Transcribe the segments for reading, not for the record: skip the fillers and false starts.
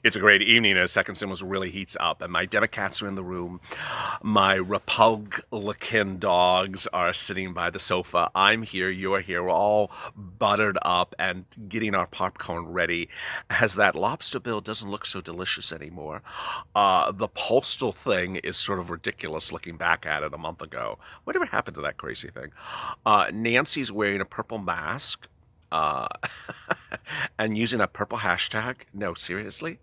It's a great evening as Second Stimulus really heats up, and my Democrats are in the room. My Republican dogs are sitting by the sofa. I'm here, you're here. We're all buttered up and getting our popcorn ready as that lobster bill doesn't look so delicious anymore. The postal thing is sort of ridiculous looking back at it a month ago. Whatever happened to that crazy thing? Nancy's wearing a purple mask. Uh, and using a purple hashtag? No, seriously?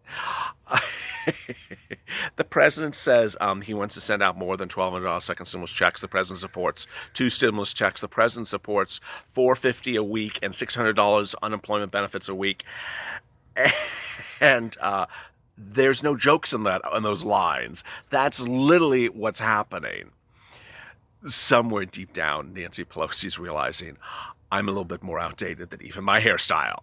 The president says he wants to send out more than $1,200 second stimulus checks. The president supports two stimulus checks. The president supports $450 a week and $600 unemployment benefits a week. And there's no jokes in those lines. That's literally what's happening. Somewhere deep down, Nancy Pelosi's realizing I'm a little bit more outdated than even my hairstyle.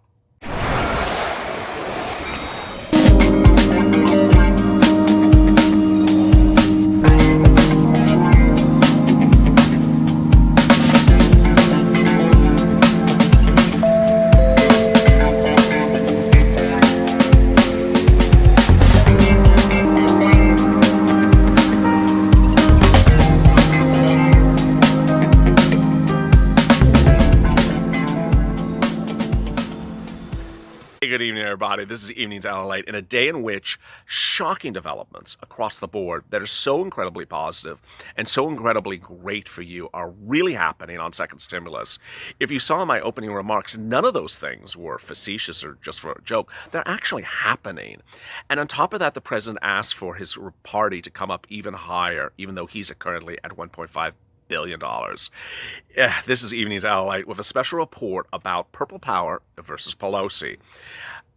Good evening, everybody. This is Evenings LALATE, in a day in which shocking developments across the board that are so incredibly positive and so incredibly great for you are really happening on second stimulus. If you saw my opening remarks, none of those things were facetious or just for a joke. They're actually happening. And on top of that, the president asked for his party to come up even higher, even though he's currently at $1.5 billion. This is Evenings LALATE with a special report about Purple Power versus Pelosi.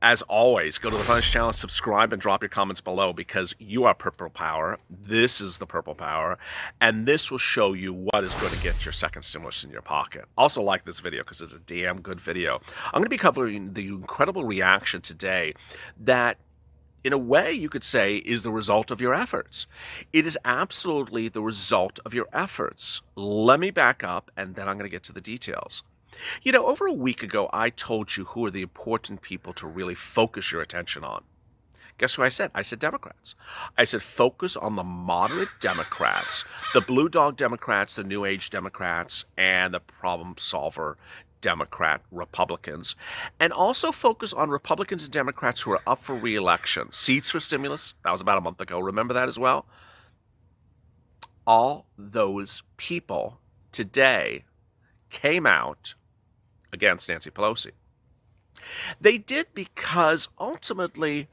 As always, go to the Funniest Channel, subscribe, and drop your comments below because you are Purple Power. This is the Purple Power, and this will show you what is going to get your second stimulus in your pocket. Also like this video because it's a damn good video. I'm going to be covering the incredible reaction today that, in a way, you could say, is the result of your efforts. It is absolutely the result of your efforts. Let me back up, and then I'm going to get to the details. You know, over a week ago, I told you who are the important people to really focus your attention on. Guess who I said? I said Democrats. I said focus on the moderate Democrats, the blue dog Democrats, the new age Democrats, and the problem solver Democrat Republicans, and also focus on Republicans and Democrats who are up for re-election. Seats for stimulus, that was about a month ago. Remember that as well? All those people today came out against Nancy Pelosi. They did because ultimately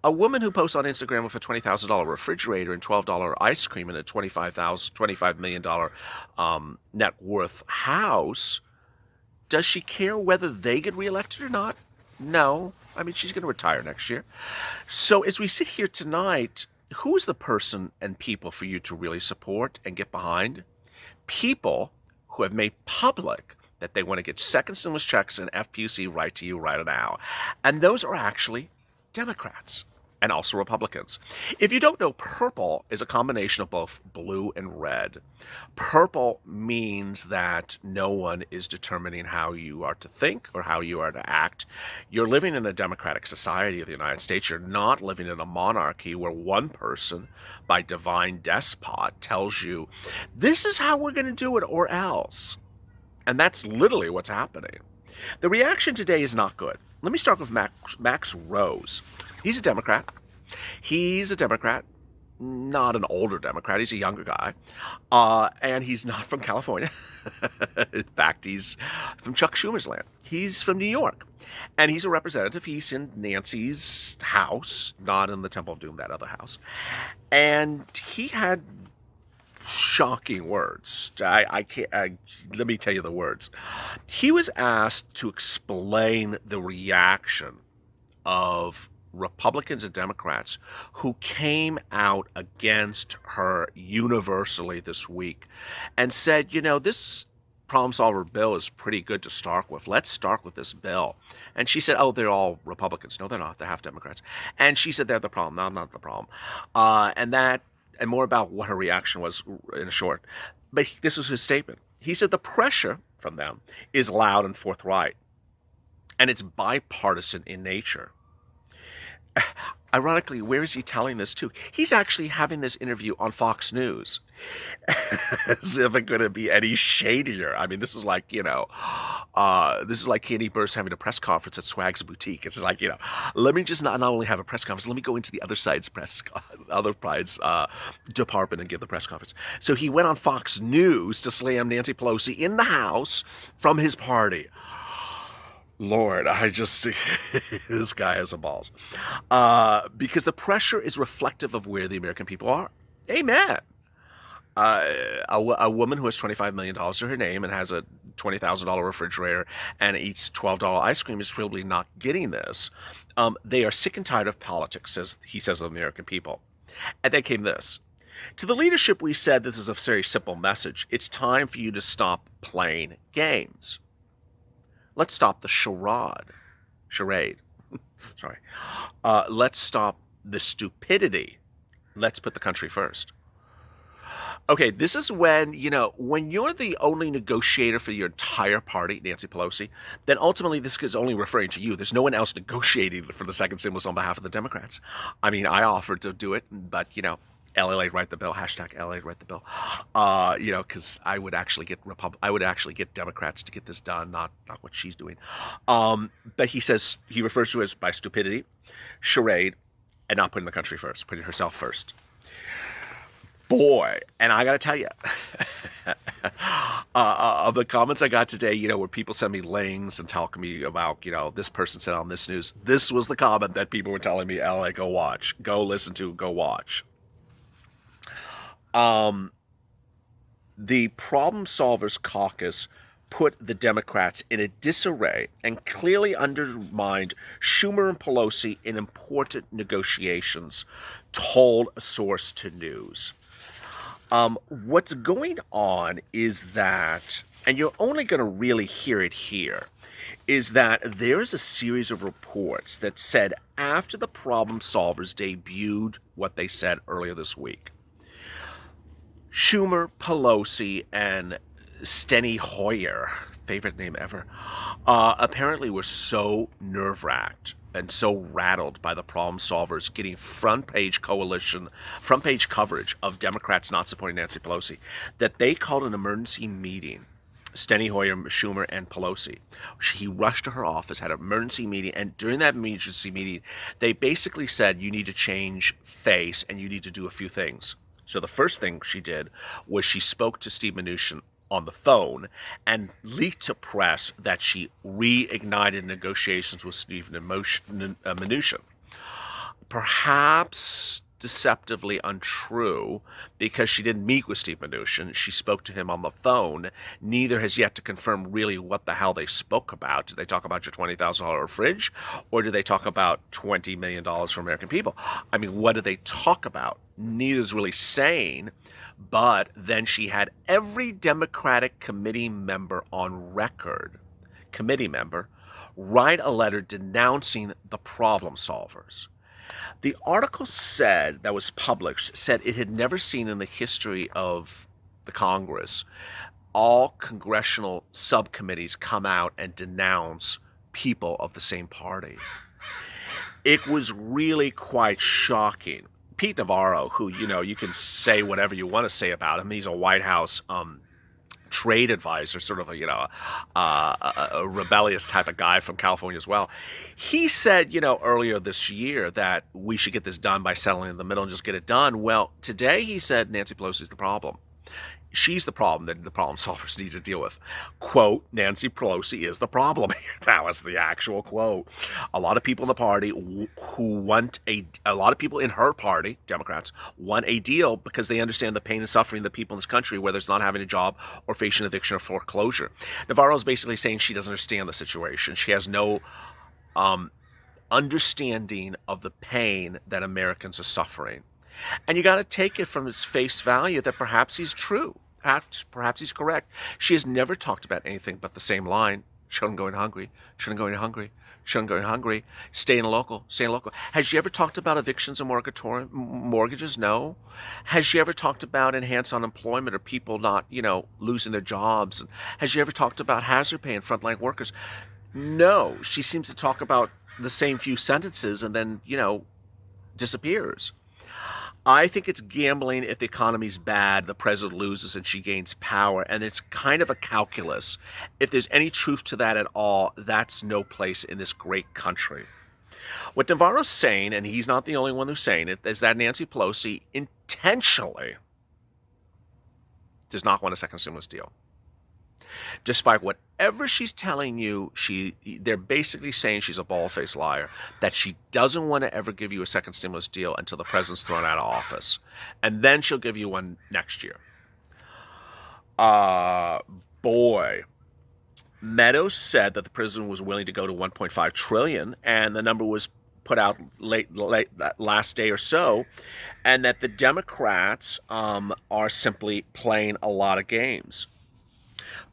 a woman who posts on Instagram with a $20,000 refrigerator and $12 ice cream and a $25 million net worth house, does she care whether they get reelected or not? No. I mean, she's going to retire next year. So as we sit here tonight, who is the person and people for you to really support and get behind? People who have made public that they want to get second stimulus checks and FPUC right to you right now. And those are actually Democrats and also Republicans. If you don't know, purple is a combination of both blue and red. Purple means that no one is determining how you are to think or how you are to act. You're living in a democratic society of the United States. You're not living in a monarchy where one person, by divine despot, tells you, this is how we're going to do it or else. And that's literally what's happening. The reaction today is not good. Let me start with Max Rose. He's a Democrat. He's a Democrat, not an older Democrat. He's a younger guy. And he's not from California. In fact, he's from Chuck Schumer's land. He's from New York. And he's a representative. He's in Nancy's house, not in the Temple of Doom, that other house. And he had shocking words. I can't. Let me tell you the words. He was asked to explain the reaction of Republicans and Democrats who came out against her universally this week and said, you know, this problem solver bill is pretty good to start with. Let's start with this bill. And she said, oh, they're all Republicans. No, they're not. They're half Democrats. And she said, they're the problem. No, I'm not the problem. And more about what her reaction was in short. But this was his statement. He said the pressure from them is loud and forthright, and it's bipartisan in nature. Ironically, where is he telling this to? He's actually having this interview on Fox News. As if it couldn't be any shadier. I mean, this is like, this is like Katie Burst having a press conference at Swag's Boutique. It's like, let me just not only have a press conference, let me go into the other side's department and give the press conference. So he went on Fox News to slam Nancy Pelosi in the House from his party. Lord, this guy has some balls. Because the pressure is reflective of where the American people are. Amen. A woman who has $25 million to her name and has a $20,000 refrigerator and eats $12 ice cream is probably not getting this. They are sick and tired of politics, as he says, of the American people. And then came this. To the leadership, we said this is a very simple message. It's time for you to stop playing games. Let's stop the charade. Sorry. Let's stop the stupidity. Let's put the country first. Okay, this is when, when you're the only negotiator for your entire party, Nancy Pelosi, then ultimately this is only referring to you. There's no one else negotiating for the second stimulus on behalf of the Democrats. I mean, I offered to do it, but, LALATE write the bill, hashtag LALATE write the bill, because I would actually get Democrats to get this done, not what she's doing. But he refers to it as by stupidity, charade, and not putting the country first, putting herself first. Boy, and I got to tell you, of the comments I got today, where people send me links and talking me about, this person said on this news, this was the comment that people were telling me, LA, go watch, go listen to, go watch. The Problem Solvers Caucus put the Democrats in a disarray and clearly undermined Schumer and Pelosi in important negotiations, told a source to news. What's going on is that, and you're only going to really hear it here, is that there's a series of reports that said after the Problem Solvers debuted what they said earlier this week, Schumer, Pelosi, and Steny Hoyer, favorite name ever, apparently were so nerve-wracked and so rattled by the Problem Solvers getting front page coverage of Democrats not supporting Nancy Pelosi, that they called an emergency meeting. Steny Hoyer, Schumer, and Pelosi. He rushed to her office, had an emergency meeting, and during that emergency meeting, they basically said, you need to change face and you need to do a few things. So the first thing she did was she spoke to Steve Mnuchin on the phone and leaked to press that she reignited negotiations with Steve Mnuchin. Perhaps deceptively untrue, because she didn't meet with Steve Mnuchin. She spoke to him on the phone. Neither has yet to confirm really what the hell they spoke about. Did they talk about your $20,000 fridge, or did they talk about $20 million for American people? I mean, what did they talk about? Neither's really saying. But then she had every Democratic committee member on record, write a letter denouncing the Problem Solvers. The article that was published said it had never seen in the history of the Congress all congressional subcommittees come out and denounce people of the same party. It was really quite shocking. Pete Navarro, who, you can say whatever you want to say about him, he's a White House trade advisor, sort of a rebellious type of guy from California as well. He said, earlier this year that we should get this done by settling in the middle and just get it done. Well, today he said Nancy Pelosi's the problem. She's the problem that the Problem Solvers need to deal with. Quote, Nancy Pelosi is the problem here. That was the actual quote. A lot of people in the party a lot of people in her party, Democrats, want a deal because they understand the pain and suffering of the people in this country, whether it's not having a job or facing eviction or foreclosure. Navarro's basically saying she doesn't understand the situation. She has no understanding of the pain that Americans are suffering. And you got to take it from its face value that perhaps he's true. Perhaps he's correct. She has never talked about anything but the same line. Children going hungry. Children going hungry. Children going hungry. Staying local. Staying local. Has she ever talked about evictions and mortgages? No. Has she ever talked about enhanced unemployment or people not, losing their jobs? And has she ever talked about hazard pay and frontline workers? No, she seems to talk about the same few sentences and then, disappears. I think it's gambling. If the economy's bad, the president loses and she gains power. And it's kind of a calculus. If there's any truth to that at all, that's no place in this great country. What Navarro's saying, and he's not the only one who's saying it, is that Nancy Pelosi intentionally does not want a second stimulus deal. Despite whatever she's telling you, they're basically saying she's a bald-faced liar, that she doesn't want to ever give you a second stimulus deal until the president's thrown out of office. And then she'll give you one next year. Boy. Meadows said that the president was willing to go to 1.5 trillion, and the number was put out late that last day or so, and that the Democrats are simply playing a lot of games.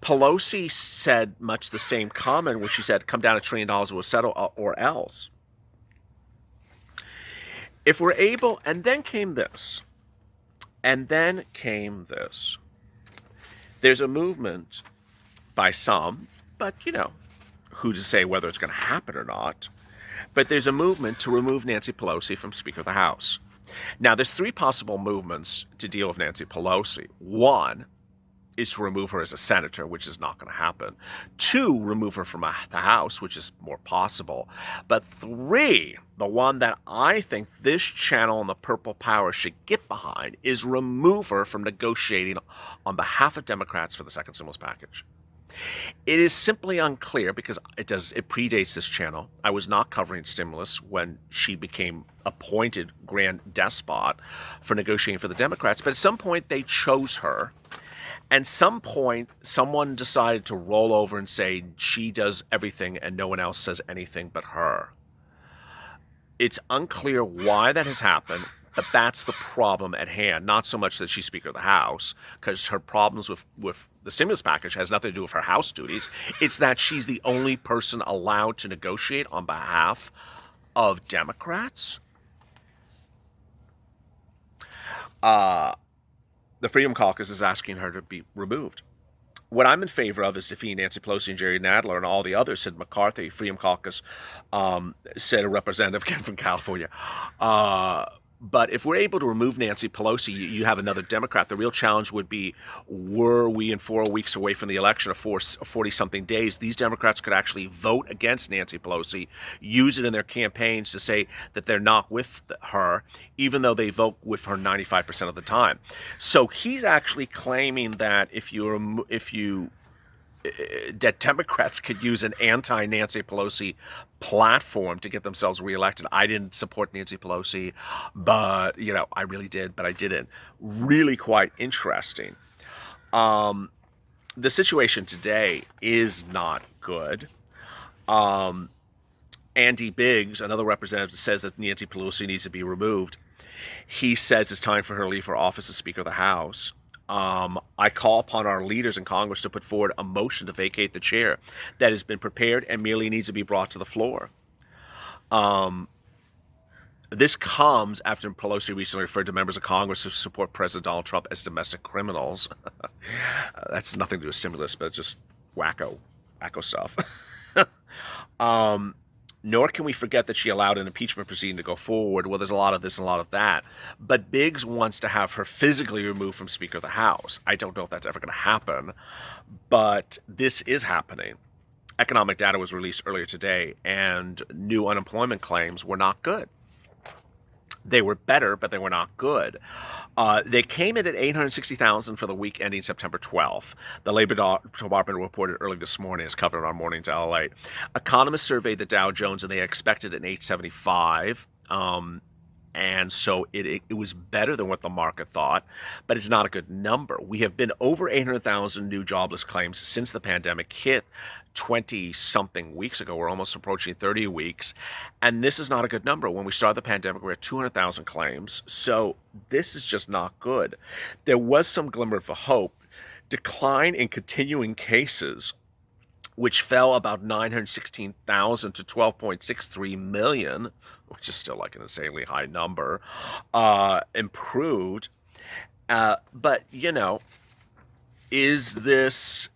Pelosi said much the same comment when she said, come down $1 trillion or settle or else. If we're able, and then came this. There's a movement by some, but who to say whether it's going to happen or not. But there's a movement to remove Nancy Pelosi from Speaker of the House. Now, there's 3 possible movements to deal with Nancy Pelosi. 1 is to remove her as a senator, which is not going to happen. 2, remove her from the House, which is more possible. But 3, the one that I think this channel and the Purple Power should get behind, is remove her from negotiating on behalf of Democrats for the second stimulus package. It is simply unclear because it predates this channel. I was not covering stimulus when she became appointed grand despot for negotiating for the Democrats, but at some point they chose her. And some point, someone decided to roll over and say she does everything and no one else says anything but her. It's unclear why that has happened, but that's the problem at hand. Not so much that she's Speaker of the House, because her problems with the stimulus package has nothing to do with her House duties. It's that she's the only person allowed to negotiate on behalf of Democrats. The Freedom Caucus is asking her to be removed. What I'm in favor of is defeating Nancy Pelosi and Jerry Nadler and all the others, said McCarthy. Freedom Caucus said a representative again from California. But if we're able to remove Nancy Pelosi, you have another Democrat. The real challenge would be, were we in 4 weeks away from the election of 40-something days, these Democrats could actually vote against Nancy Pelosi, use it in their campaigns to say that they're not with her, even though they vote with her 95% of the time. So he's actually claiming that that Democrats could use an anti-Nancy Pelosi platform to get themselves reelected. I didn't support Nancy Pelosi, but, I really did, but I didn't. Really quite interesting. The situation today is not good. Andy Biggs, another representative, says that Nancy Pelosi needs to be removed. He says it's time for her to leave her office as Speaker of the House. I call upon our leaders in Congress to put forward a motion to vacate the chair that has been prepared and merely needs to be brought to the floor. This comes after Pelosi recently referred to members of Congress who support President Donald Trump as domestic criminals. That's nothing to do with stimulus, but just wacko stuff. Nor can we forget that she allowed an impeachment proceeding to go forward. Well, there's a lot of this and a lot of that. But Biggs wants to have her physically removed from Speaker of the House. I don't know if that's ever going to happen, but this is happening. Economic data was released earlier today, and new unemployment claims were not good. They were better, but they were not good. They came in at 860,000 for the week ending September 12th. The Labor Department reported early this morning, as covered on Morning's LALATE. Economists surveyed the Dow Jones, and they expected an 875. And so it was better than what the market thought, but it's not a good number. We have been over 800,000 new jobless claims since the pandemic hit 20-something weeks ago. We're almost approaching 30 weeks, and this is not a good number. When we started the pandemic, we were at 200,000 claims, so this is just not good. There was some glimmer of a hope. Decline in continuing cases, which fell about 916,000 to 12.63 million, which is still like an insanely high number, improved. But, is this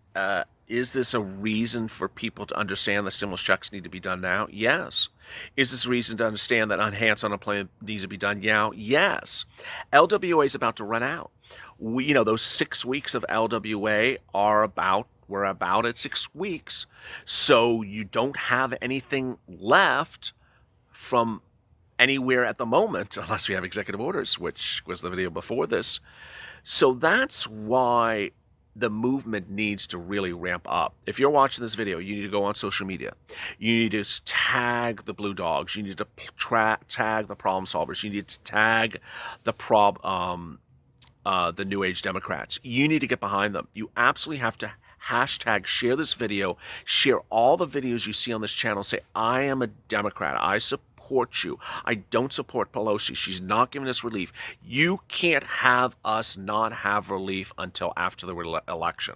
Is this a reason for people to understand that stimulus checks need to be done now? Yes. Is this a reason to understand that enhanced unemployment needs to be done now? Yes. LWA is about to run out. Those 6 weeks of LWA we're about at 6 weeks. So you don't have anything left from anywhere at the moment, unless we have executive orders, which was the video before this. So that's why the movement needs to really ramp up. If you're watching this video, you need to go on social media. You need to tag the Blue Dogs. You need to tag the problem solvers. You need to tag the the New Age Democrats. You need to get behind them. You absolutely have to hashtag share this video, share all the videos you see on this channel. Say, I am a Democrat. I support you. I don't support Pelosi. She's not giving us relief. You can't have us not have relief until after the election.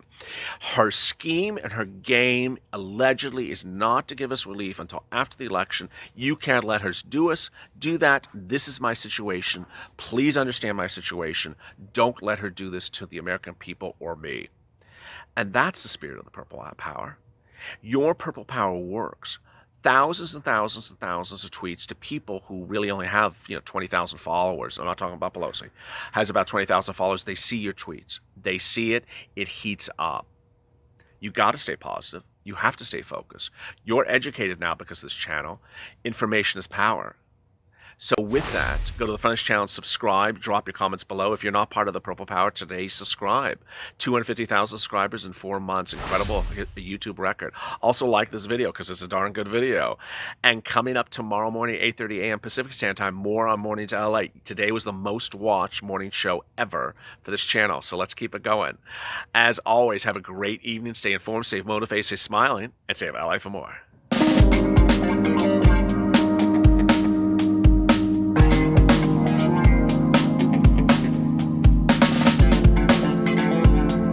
Her scheme and her game allegedly is not to give us relief until after the election. You can't let her do that. This is my situation. Please understand my situation. Don't let her do this to the American people or me. And that's the spirit of the Purple Power. Your Purple Power works. Thousands and thousands and thousands of tweets to people who really only have 20,000 followers. I'm not talking about Pelosi. Has about 20,000 followers. They see your tweets. They see it. It heats up. You got to stay positive. You have to stay focused. You're educated now because of this channel. Information is power. So with that, go to the Frontage channel and subscribe. Drop your comments below. If you're not part of the Purple Power today, subscribe. 250,000 subscribers in 4 months. Incredible YouTube record. Also like this video because it's a darn good video. And coming up tomorrow morning, 8:30 a.m. Pacific Standard Time, more on Mornings LA. Today was the most watched morning show ever for this channel. So let's keep it going. As always, have a great evening. Stay informed, stay motivated, stay smiling, and stay LA for more.